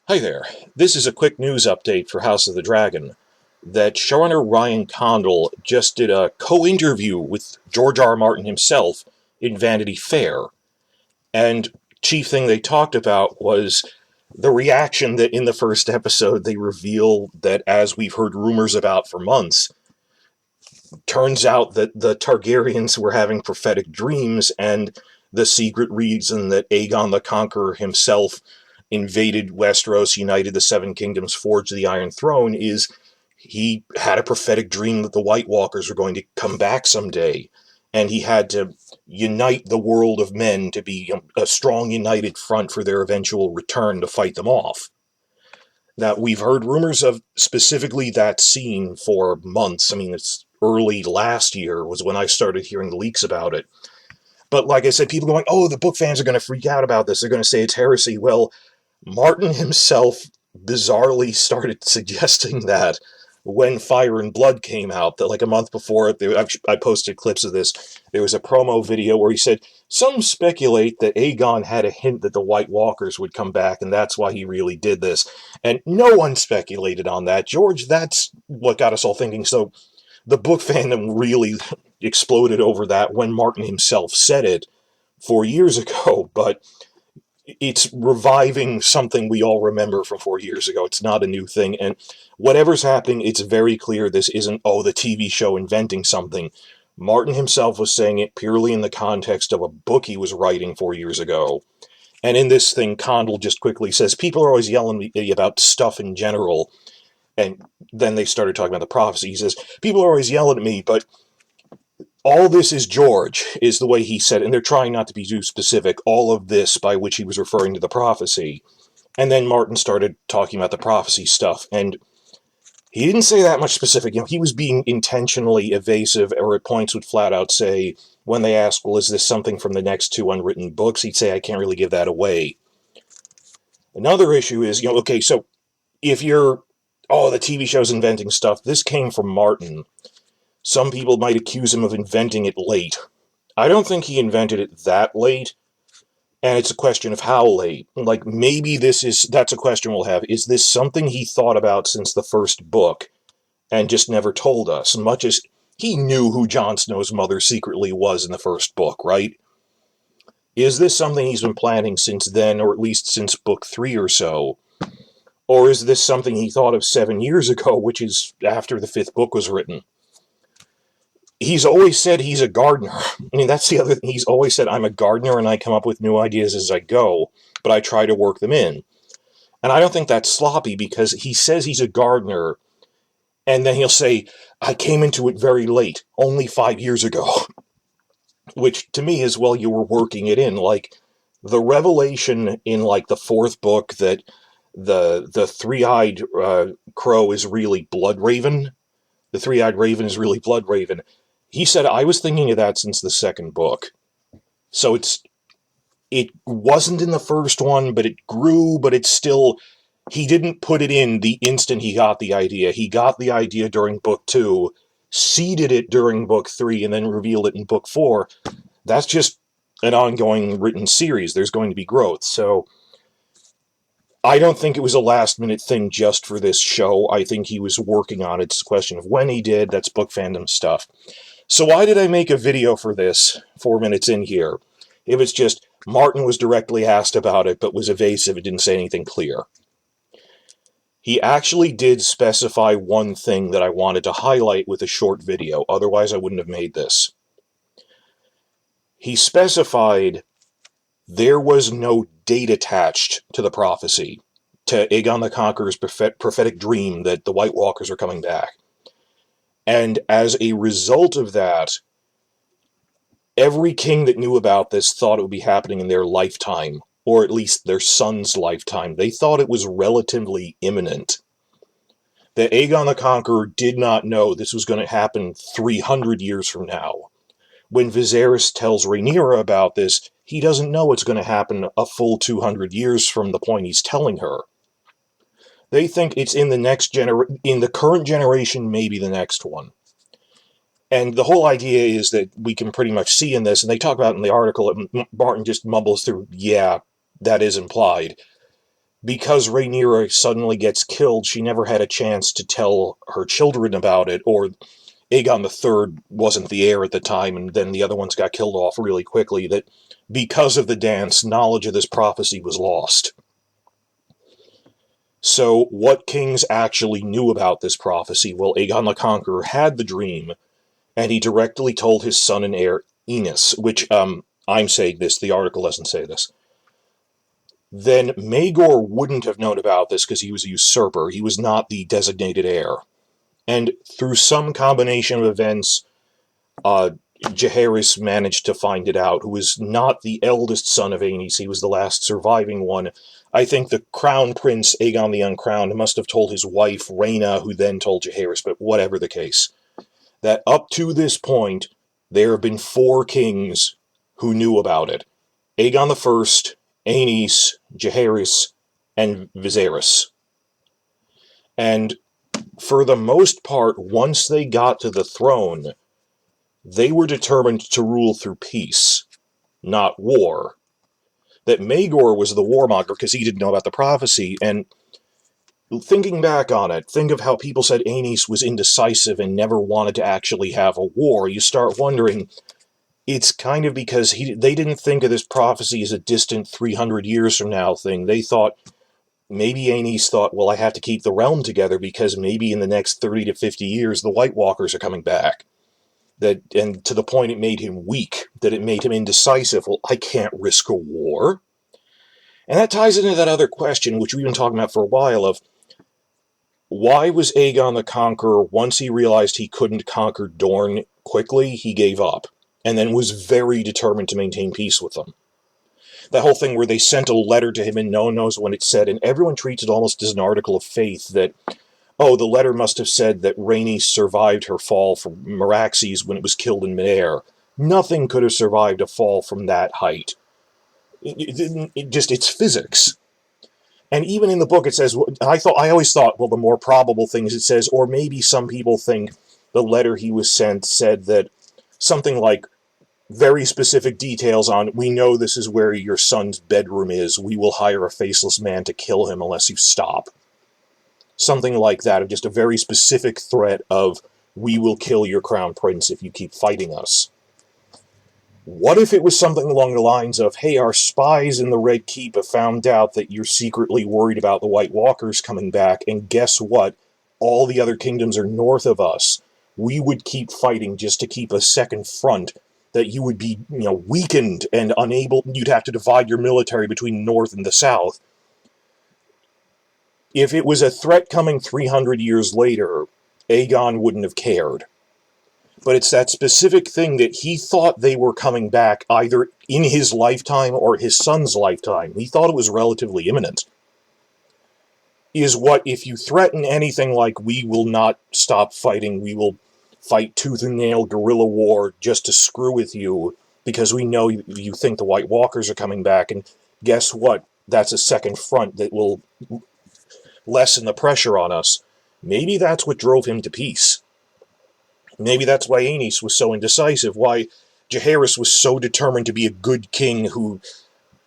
Hi there. This is a quick news update for House of the Dragon. That showrunner Ryan Condal just did a co-interview with George R. R. Martin himself in Vanity Fair. And chief thing they talked about was the reaction that in the first episode they reveal that, as we've heard rumors about for months, turns out that the Targaryens were having prophetic dreams, and the secret reason that Aegon the Conqueror himself invaded Westeros, united the Seven Kingdoms, forged the Iron Throne, is he had a prophetic dream that the White Walkers were going to come back someday, and he had to unite the world of men to be a strong, united front for their eventual return to fight them off. Now, we've heard rumors of specifically that scene for months. I mean, it's early last year was when I started hearing the leaks about it. But like I said, people going, oh, the book fans are going to freak out about this. They're going to say it's heresy. Well, Martin himself bizarrely started suggesting that when Fire and Blood came out, that like a month before, I posted clips of this, there was a promo video where he said, some speculate that Aegon had a hint that the White Walkers would come back, and that's why he really did this. And no one speculated on that. George, that's what got us all thinking. So the book fandom really exploded over that when Martin himself said it 4 years ago, but it's reviving something we all remember from 4 years ago. It's not a new thing, and whatever's happening, it's very clear this isn't, oh, the TV show inventing something. Martin himself was saying it purely in the context of a book he was writing 4 years ago. And in this thing, Condal just quickly says, people are always yelling at me about stuff in general, and then they started talking about the prophecy. He says, people are always yelling at me, but all this is George, is the way he said it, and they're trying not to be too specific, all of this, by which he was referring to the prophecy. And then Martin started talking about the prophecy stuff, and he didn't say that much specific. You know, he was being intentionally evasive, or at points would flat out say, when they asked, well, is this something from the next 2 unwritten books, he'd say, I can't really give that away. Another issue is, okay, so if you're, oh, the TV show's inventing stuff, this came from Martin. Some people might accuse him of inventing it late. I don't think he invented it that late, and it's a question of how late. Like, maybe that's a question we'll have. Is this something he thought about since the first book, and just never told us, much as he knew who Jon Snow's mother secretly was in the first book, right? Is this something he's been planning since then, or at least since book 3 or so? Or is this something he thought of 7 years ago, which is after the 5th book was written? He's always said he's a gardener. I mean, that's the other thing. He's always said, I'm a gardener and I come up with new ideas as I go, but I try to work them in. And I don't think that's sloppy, because he says he's a gardener, and then he'll say, I came into it very late, only 5 years ago. Which to me is, well, you were working it in. Like, the revelation in, like, the 4th book that the three-eyed crow is really Bloodraven. The three-eyed raven is really Bloodraven. He said, I was thinking of that since the 2nd book. So it wasn't in the first one, but it grew, but it's still, he didn't put it in the instant he got the idea. He got the idea during book 2, seeded it during book 3, and then revealed it in book 4. That's just an ongoing written series. There's going to be growth. So I don't think it was a last-minute thing just for this show. I think he was working on it. It's a question of when he did. That's book fandom stuff. So why did I make a video for this 4 minutes in here? If it's just Martin was directly asked about it, but was evasive and didn't say anything clear. He actually did specify one thing that I wanted to highlight with a short video. Otherwise, I wouldn't have made this. He specified there was no date attached to the prophecy, to Aegon the Conqueror's prophetic dream that the White Walkers are coming back. And as a result of that, every king that knew about this thought it would be happening in their lifetime, or at least their son's lifetime. They thought it was relatively imminent. That Aegon the Conqueror did not know this was going to happen 300 years from now. When Viserys tells Rhaenyra about this, he doesn't know it's going to happen a full 200 years from the point he's telling her. They think it's in the current generation, maybe the next one. And the whole idea is that we can pretty much see in this, and they talk about it in the article, Martin just mumbles through, yeah, that is implied. because Rhaenyra suddenly gets killed, she never had a chance to tell her children about it, or Aegon III wasn't the heir at the time, and then the other ones got killed off really quickly, that because of the dance, knowledge of this prophecy was lost. So, what kings actually knew about this prophecy? Well, Aegon the Conqueror had the dream, and he directly told his son and heir, Enos, which, I'm saying this, the article doesn't say this. Then Maegor wouldn't have known about this because he was a usurper. He was not the designated heir. And through some combination of events, Jaehaerys managed to find it out, who was not the eldest son of Aenys. He was the last surviving one. I think the crown prince, Aegon the Uncrowned, must have told his wife, Rhaena, who then told Jaehaerys, but whatever the case. That up to this point, there have been 4 kings who knew about it. Aegon I, Aenys, Jaehaerys, and Viserys. And for the most part, once they got to the throne, they were determined to rule through peace, not war. That Maegor was the warmonger because he didn't know about the prophecy, and thinking back on it, think of how people said Aenys was indecisive and never wanted to actually have a war. You start wondering, it's kind of because they didn't think of this prophecy as a distant 300 years from now thing. They thought, maybe Aenys thought, well, I have to keep the realm together because maybe in the next 30 to 50 years the White Walkers are coming back. And to the point it made him weak, that it made him indecisive. Well, I can't risk a war. And that ties into that other question, which we've been talking about for a while, of why was Aegon the Conqueror, once he realized he couldn't conquer Dorne quickly, he gave up, and then was very determined to maintain peace with them. That whole thing where they sent a letter to him and no one knows when it said, and everyone treats it almost as an article of faith that, oh, the letter must have said that Rhaenys survived her fall from Meraxes when it was killed in midair. Nothing could have survived a fall from that height. It's physics. And even in the book it says, I always thought, well, the more probable thing is it says, or maybe some people think the letter he was sent said that something like, very specific details on, we know this is where your son's bedroom is, we will hire a faceless man to kill him unless you stop. Something like that, of just a very specific threat of, we will kill your crown prince if you keep fighting us. What if it was something along the lines of, hey, our spies in the Red Keep have found out that you're secretly worried about the White Walkers coming back, and guess what? All the other kingdoms are north of us. We would keep fighting just to keep a second front, that you would be, weakened and unable, you'd have to divide your military between the north and the south. If it was a threat coming 300 years later, Aegon wouldn't have cared. But it's that specific thing that he thought they were coming back either in his lifetime or his son's lifetime. He thought it was relatively imminent. Is what, if you threaten anything like, we will not stop fighting, we will fight tooth and nail guerrilla war just to screw with you, because we know you think the White Walkers are coming back, and guess what? That's a second front that will lessen the pressure on us. Maybe that's what drove him to peace. Maybe that's why Aenys was so indecisive, why Jaehaerys was so determined to be a good king who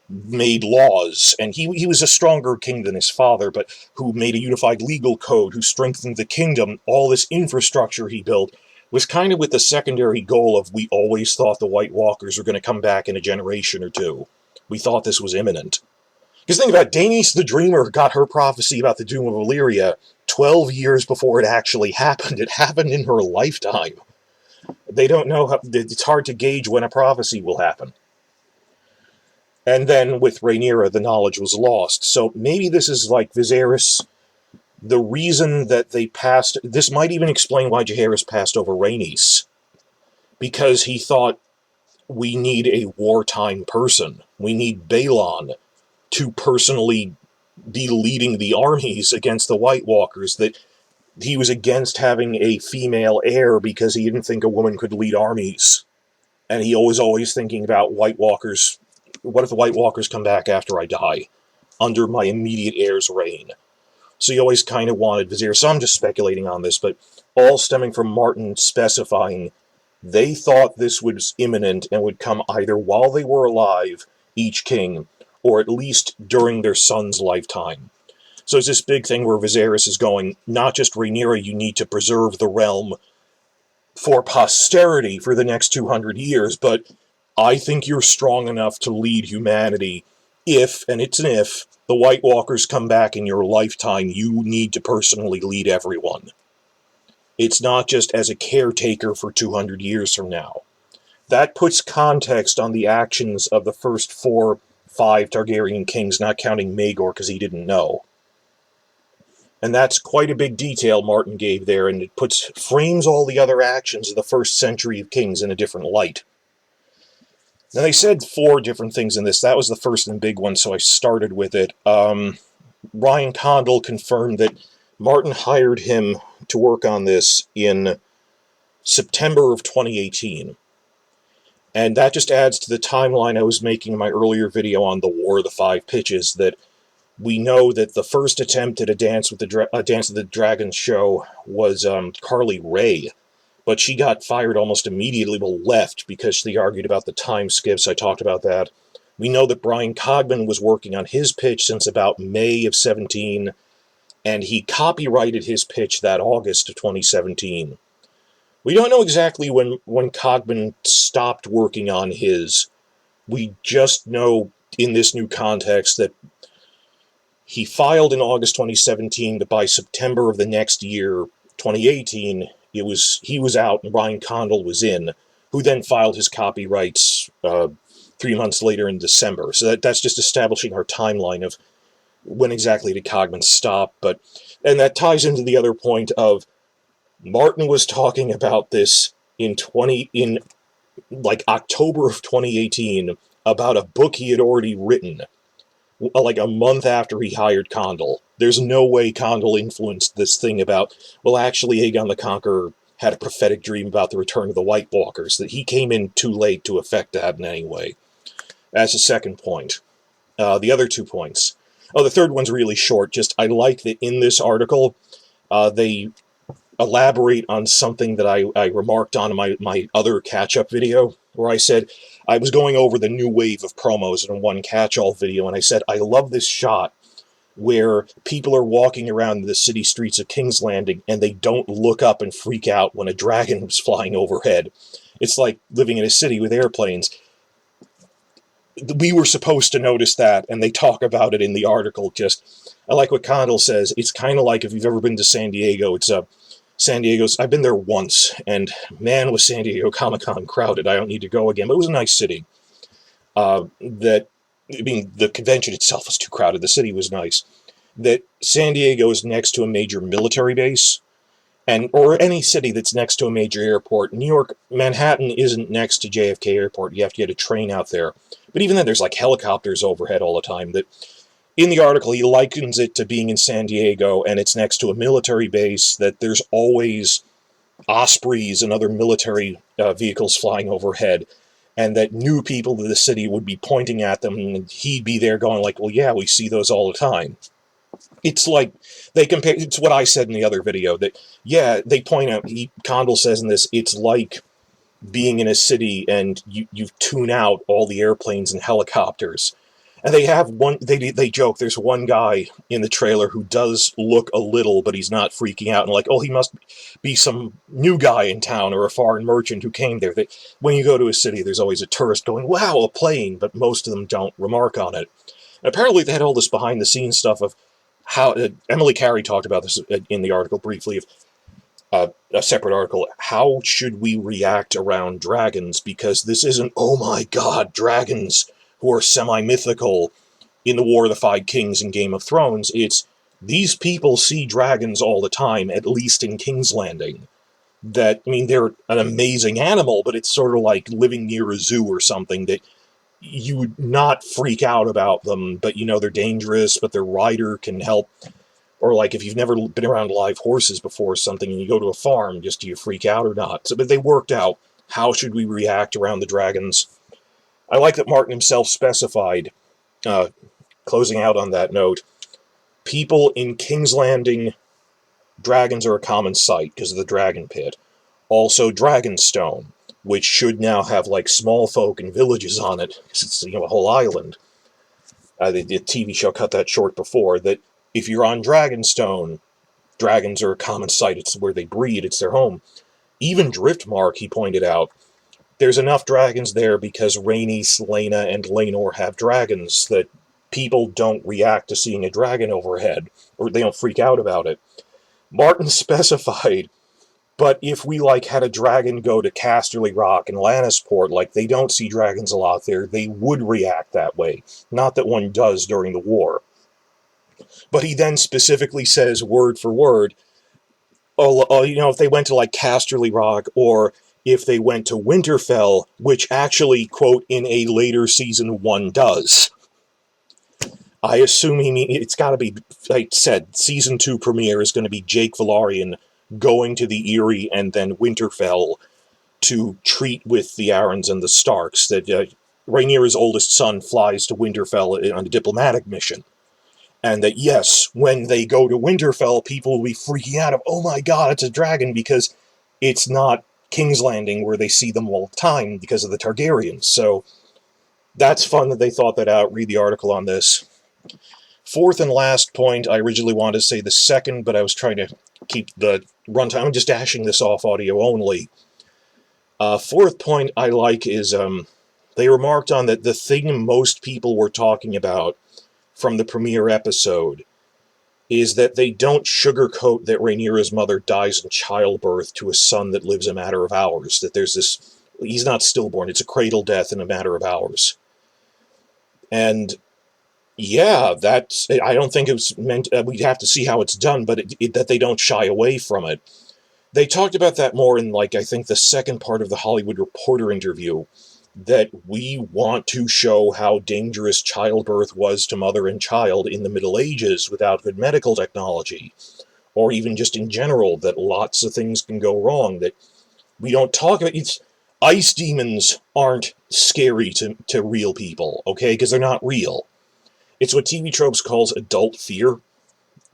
made laws, and he was a stronger king than his father, but who made a unified legal code, who strengthened the kingdom. All this infrastructure he built was kind of with the secondary goal of, we always thought the White Walkers were going to come back in a generation or two. We thought this was imminent. Because think about it, Daenerys the Dreamer got her prophecy about the doom of Valyria 12 years before it actually happened. It happened in her lifetime. They don't know it's hard to gauge when a prophecy will happen. And then with Rhaenyra, the knowledge was lost. So maybe this is like Viserys. The reason that they passed, this might even explain why Jaehaerys passed over Rhaenys. Because he thought, we need a wartime person. We need Balon to personally be leading the armies against the White Walkers. That he was against having a female heir because he didn't think a woman could lead armies. And he was always thinking about White Walkers. What if the White Walkers come back after I die, under my immediate heir's reign? So he always kind of wanted Viserys. So I'm just speculating on this, but all stemming from Martin specifying they thought this was imminent and would come either while they were alive, each king, or at least during their son's lifetime. So it's this big thing where Viserys is going, not just Rhaenyra, you need to preserve the realm for posterity for the next 200 years, but I think you're strong enough to lead humanity if, and it's an if, the White Walkers come back in your lifetime, you need to personally lead everyone. It's not just as a caretaker for 200 years from now. That puts context on the actions of the first 4, 5 Targaryen kings, not counting Maegor because he didn't know. And that's quite a big detail Martin gave there, and it frames all the other actions of the first century of kings in a different light. Now, they said 4 different things in this. That was the first and big one, so I started with it. Ryan Condal confirmed that Martin hired him to work on this in September of 2018. And that just adds to the timeline I was making in my earlier video on the War of the Five Pitches, that we know that the first attempt at a Dance of the Dragons show was Carly Rae, but she got fired almost immediately, left because she argued about the time skips. I talked about that. We know that Brian Cogman was working on his pitch since about May of 17, and he copyrighted his pitch that August of 2017. We don't know exactly when Cogman stopped working on his. We just know in this new context that he filed in August 2017, but by September of the next year, 2018, he was out and Ryan Condal was in, who then filed his copyrights 3 months later in December. So that's just establishing our timeline of when exactly did Cogman stop. And that ties into the other point of Martin was talking about this in October of 2018 about a book he had already written, like a month after he hired Condal. There's no way Condal influenced this thing about, well, actually Aegon the Conqueror had a prophetic dream about the return of the White Walkers, that he came in too late to affect that in any way. That's the second point. The other 2 points. Oh, the third one's really short. Just, I like that in this article, they elaborate on something that I remarked on in my other catch-up video, where I said I was going over the new wave of promos in one catch-all video, and I said, I love this shot where people are walking around the city streets of King's Landing, and they don't look up and freak out when a dragon is flying overhead. It's like living in a city with airplanes. We were supposed to notice that, and they talk about it in the article. Just, I like what Condal says. It's kind of like if you've ever been to San Diego. I've been there once, and man, was San Diego Comic-Con crowded. I don't need to go again, but it was a nice city. The convention itself was too crowded. The city was nice. That San Diego is next to a major military base, or any city that's next to a major airport. New York, Manhattan isn't next to JFK Airport. You have to get a train out there. But even then, there's like helicopters overhead all the time. That in the article, he likens it to being in San Diego, and it's next to a military base, that there's always Ospreys and other military vehicles flying overhead, and that new people to the city would be pointing at them, and he'd be there going like, well, yeah, we see those all the time. It's like, it's what I said in the other video, that, yeah, they point out, Condal says in this, it's like being in a city and you tune out all the airplanes and helicopters. And they joke, there's one guy in the trailer who does look a little, but he's not freaking out, and like, oh, he must be some new guy in town or a foreign merchant who came there. When you go to a city, there's always a tourist going, wow, a plane, but most of them don't remark on it. And apparently they had all this behind-the-scenes stuff of how, Emily Carey talked about this in the article briefly, of a separate article, how should we react around dragons, because this isn't, oh my god, dragons who are semi-mythical in the War of the Five Kings and Game of Thrones. It's, these people see dragons all the time, at least in King's Landing. They're an amazing animal, but it's sort of like living near a zoo or something, that you would not freak out about them, but they're dangerous, but their rider can help. Or like if you've never been around live horses before or something, and you go to a farm, do you freak out or not? But they worked out, how should we react around the dragons? I like that Martin himself specified, closing out on that note, people in King's Landing, dragons are a common sight because of the dragon pit. Also Dragonstone, which should now have like small folk and villages on it, because it's a whole island. The TV show cut that short before, that if you're on Dragonstone, dragons are a common sight. It's where they breed. It's their home. Even Driftmark, he pointed out, there's enough dragons there because Rhaenys, Laena, and Laenor have dragons that people don't react to seeing a dragon overhead, or they don't freak out about it. Martin specified, but if we, had a dragon go to Casterly Rock and Lannisport, they don't see dragons a lot there, they would react that way. Not that one does during the war. But he then specifically says, word for word, if they went to, Casterly Rock, or if they went to Winterfell, which actually, quote, in a later season one does. I assume it's got to be, like I said, season 2 premiere is going to be Jake Velaryon going to the Eyrie and then Winterfell to treat with the Arryns and the Starks. That Rhaenyra's oldest son flies to Winterfell on a diplomatic mission. And that, yes, when they go to Winterfell, people will be freaking out of, oh my god, it's a dragon, because it's not King's Landing where they see them all the time because of the Targaryens. So that's fun that they thought that out. Read the article on this. Fourth and last point, I originally wanted to say the second, but I was trying to keep the runtime. I'm just dashing this off audio only. Fourth point I like is they remarked on that the thing most people were talking about from the premiere episode is that they don't sugarcoat that Rhaenyra's mother dies in childbirth to a son that lives a matter of hours. That there's this, he's not stillborn, it's a cradle death in a matter of hours. And yeah, that's, I don't think it was meant, we'd have to see how it's done, but that they don't shy away from it. They talked about that more in, I think, the second part of the Hollywood Reporter interview, that we want to show how dangerous childbirth was to mother and child in the Middle Ages without good medical technology, or even just in general, that lots of things can go wrong, that we don't talk about. Ice demons aren't scary to real people, okay, because they're not real. It's what TV Tropes calls adult fear,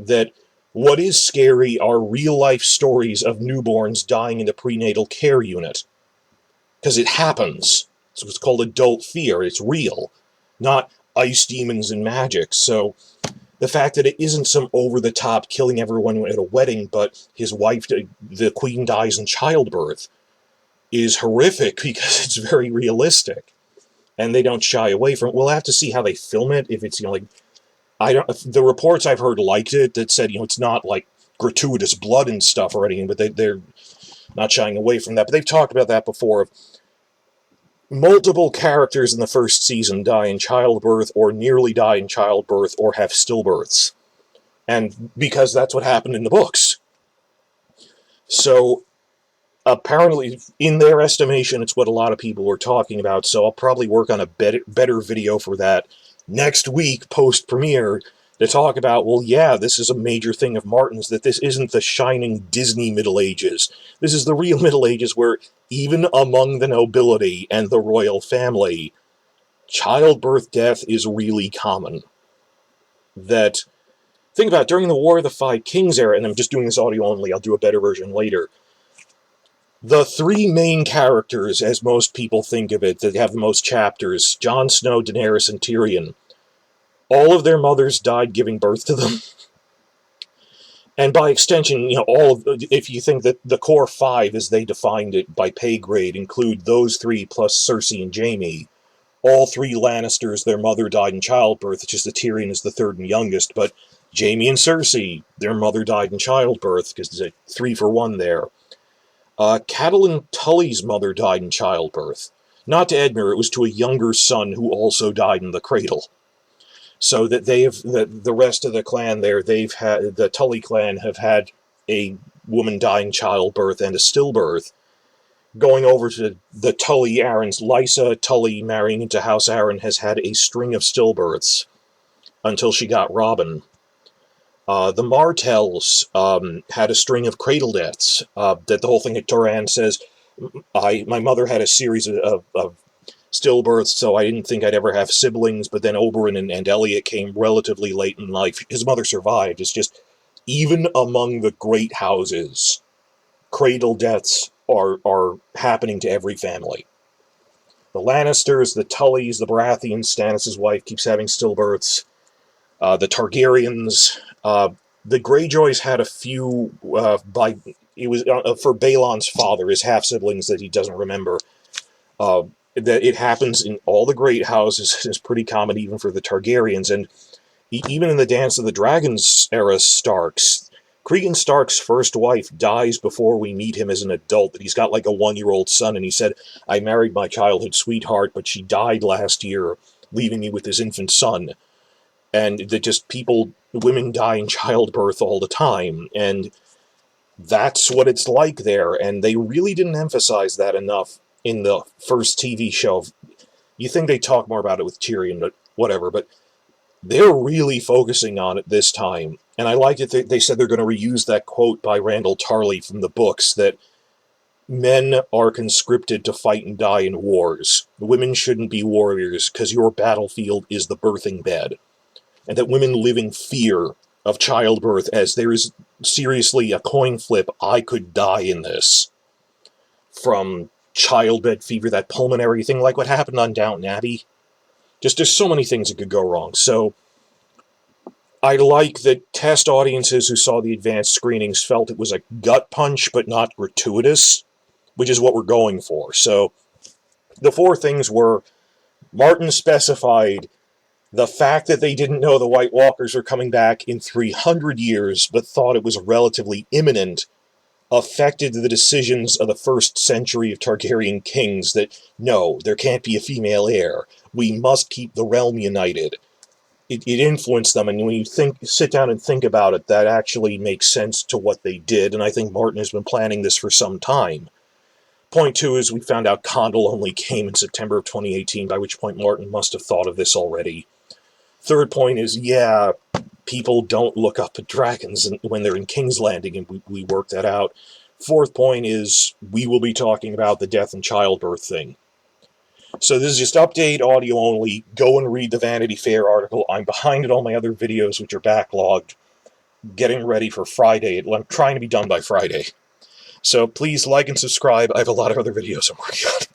that what is scary are real-life stories of newborns dying in the prenatal care unit. Because it happens. So it's called adult fear. It's real. Not ice demons and magic. So the fact that it isn't some over-the-top killing everyone at a wedding, but his wife, the queen, dies in childbirth, is horrific because it's very realistic. And they don't shy away from it. We'll have to see how they film it. If it's, the reports I've heard liked it, that said, it's not gratuitous blood and stuff or anything, but they're not shying away from that. But they've talked about that before. Multiple characters in the first season die in childbirth, or nearly die in childbirth, or have stillbirths. And because that's what happened in the books. So apparently, in their estimation, it's what a lot of people were talking about, so I'll probably work on a better video for that next week, post-premiere, to talk about, well, yeah, this is a major thing of Martin's, that this isn't the shining Disney Middle Ages. This is the real Middle Ages, where even among the nobility and the royal family, childbirth death is really common. That, think about it, during the War of the Five Kings era, and I'm just doing this audio only, I'll do a better version later, the three main characters, as most people think of it, that have the most chapters, Jon Snow, Daenerys, and Tyrion, all of their mothers died giving birth to them. And by extension, if you think that the core five, as they defined it by pay grade, include those three plus Cersei and Jaime, all three Lannisters, their mother died in childbirth. It's just that Tyrion is the third and youngest, but Jaime and Cersei, their mother died in childbirth, because there's a 3-for-1 there. Catelyn Tully's mother died in childbirth. Not to Edmure, it was to a younger son who also died in the cradle. So that the rest of the clan there, the Tully clan have had a woman die in childbirth and a stillbirth. Going over to the Tully Arryns, Lysa Tully marrying into House Arryn has had a string of stillbirths until she got Robin. The Martells had a string of cradle deaths. That the whole thing that Doran says, my mother had a series of stillbirths, so I didn't think I'd ever have siblings, but then Oberyn and Elliot came relatively late in life. His mother survived. It's just, even among the great houses, cradle deaths are happening to every family. The Lannisters, the Tullys, the Baratheons, Stannis' wife keeps having stillbirths. The Targaryens, the Greyjoys had a few, it was for Balon's father, his half-siblings that he doesn't remember. That it happens in all the great houses is pretty common even for the Targaryens, and even in the Dance of the Dragons era Starks, Cregan Stark's first wife dies before we meet him as an adult, that he's got like a 1-year-old son, and he said, I married my childhood sweetheart, but she died last year, leaving me with his infant son. And that just women die in childbirth all the time, and that's what it's like there, and they really didn't emphasize that enough in the first TV show. You think they talk more about it with Tyrion, but whatever, but they're really focusing on it this time. And I like it that they said they're going to reuse that quote by Randall Tarley from the books, that men are conscripted to fight and die in wars. Women shouldn't be warriors, because your battlefield is the birthing bed. And that women live in fear of childbirth, as there is seriously a coin flip, I could die in this. From childbed fever, that pulmonary thing, like what happened on Downton Abbey. Just, there's so many things that could go wrong. So, I like that test audiences who saw the advanced screenings felt it was a gut punch, but not gratuitous, which is what we're going for. So, the 4 things were, Martin specified the fact that they didn't know the White Walkers were coming back in 300 years, but thought it was relatively imminent, affected the decisions of the first century of Targaryen kings that, no, there can't be a female heir. We must keep the realm united. It influenced them, and when you sit down and think about it, that actually makes sense to what they did, and I think Martin has been planning this for some time. Point 2 is we found out Condal only came in September of 2018, by which point Martin must have thought of this already. Third point is, yeah, people don't look up at dragons when they're in King's Landing, and we work that out. Fourth point is, we will be talking about the death and childbirth thing. So this is just update, audio only. Go and read the Vanity Fair article. I'm behind at all my other videos, which are backlogged. Getting ready for Friday. I'm trying to be done by Friday. So please like and subscribe. I have a lot of other videos I'm working on.